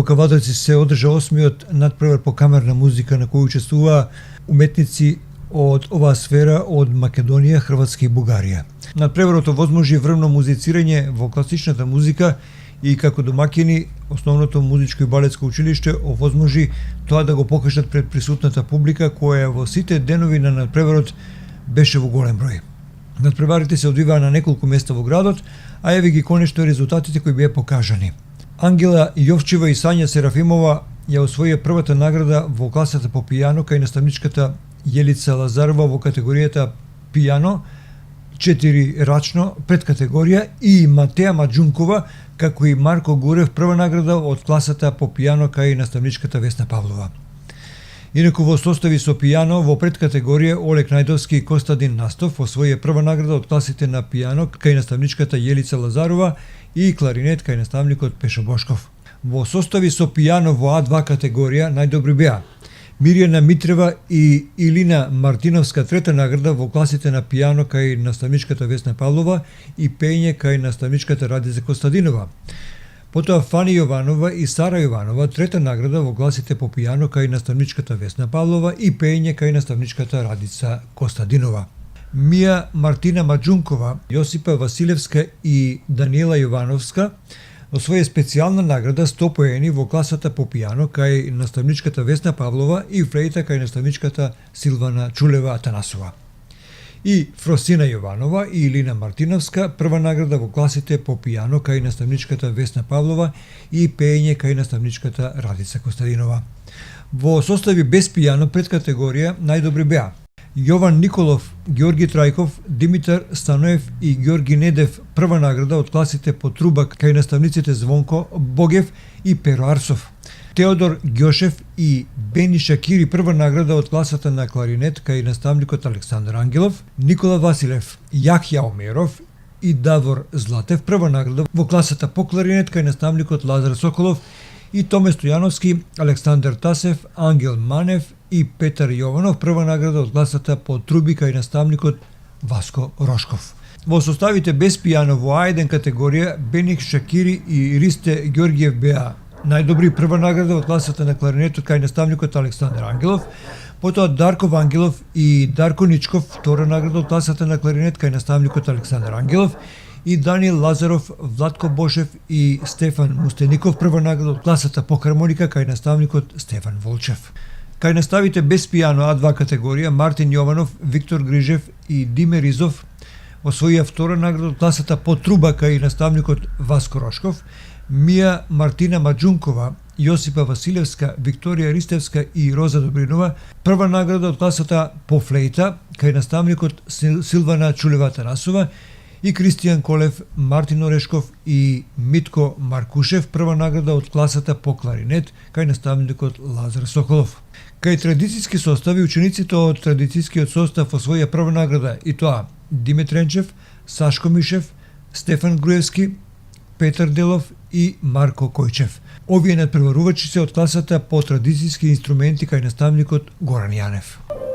Кавадарци се одржа 8-миот надпревар по камерна музика на кој учествуваа уметници од оваа сфера од Македонија, Хрватска и Бугарија. Надпреварот овозможи врвно музицирање во класичната музика и како домаќини основното музичко и балетско училиште овозможи тоа да го покажат пред присутната публика која во сите денови на надпреварот беше во голем број. Надпреварите се одвиваа на неколку места во градот, а еве ги конечно резултатите кои беа покажани. Ангела Јовчева и Сања Серафимова ја освоија првата награда во класата по пијано кај наставничката Јелица Лазарова во категоријата пијано 4 рачно предкатегорија и Матеја Маџункова како и Марко Гурев прва награда од класата по пијано кај наставничката Весна Павлова. Инаку во состави со пијано во предкатегорија Олег Најдовски и Костадин Настов освоија прва награда од класите на пијано кај наставничката Јелица Лазарова и кларинет кај наставникот Пешо Бошков. Во состави со пијано во А2 категорија најдобри беа Мирјана Митрева и Илина Мартиновска трета награда во класите на пијано кај наставничката Весна Павлова и пење кај наставничката Радица Костадинова. Потоа Фани Јованова и Сара Јованова трета награда во класите по пијано кај наставничката Весна Павлова и пење кај наставничката Радица Костадинова. Мија Мартина Маџункова, Јосипа Василевска и Даниела Јовановска освоја специјална награда 100 поени во класата по пијано кај наставничката Весна Павлова и флейта кај наставничката Силвана Чулева Атанасова. И Фросина Јованова и Илина Мартиновска прва награда во класите по пијано кај наставничката Весна Павлова и пење кај наставничката Радица Костадинова. Во состави без пијано пред категорија најдобри беа Јован Николов, Ѓорги Трајков, Димитар Станоев и Ѓорги Недев прва награда од класите по труба кај наставниците Звонко Богев и Перо Арсов. Теодор Ѓошев и Бени Шакири прва награда од класата на кларинет кај наставникот Александар Ангелов, Никола Василев, Јахја Омеров и Давор Златев прва награда во класата по кларинет кај наставникот Лазар Соколов и Томе Стојановски, Александар Тасев, Ангел Манев и Петар Јованов прва награда од класата по труби кај наставникот Васко Рошков. Во составите без пијано во А1 категорија Беник Шакири и Ристе Ѓоргиев беа најдобри прва награда од класата на кларинетот кај наставникот Александар Ангелов, потоа Дарко Вангелов и Дарко Ничков втора награда од класата на кларинет кај наставникот Александар Ангелов и Даниел Лазаров, Владко Бошев и Стефан Мустеников прва награда од класата по хармоника кај наставникот Стефан Волчев. Кај наставите без пијано А2 категорија Мартин Јованов, Виктор Грижев и Диме Ризов освоија втора награда од класата по труба кај наставникот Васко Рошков, Мија Мартина Маџункова, Јосипа Василевска, Викторија Ристевска и Роза Добринова прва награда од класата по флейта кај наставникот Силвана Чулева Тарасова и Кристијан Колев, Мартин Орешков и Митко Маркушев прва награда од класата по кларинет кај наставникот Лазар Соколов. Кај традицијски состави учениците од традицијскиот состав освоја прва награда и тоа Димитренчев, Сашко Мишев, Стефан Груевски, Петар Делов и Марко Којчев. Овие надпреварувачи се од класата по традицијски инструменти кај наставникот Горан Јанев.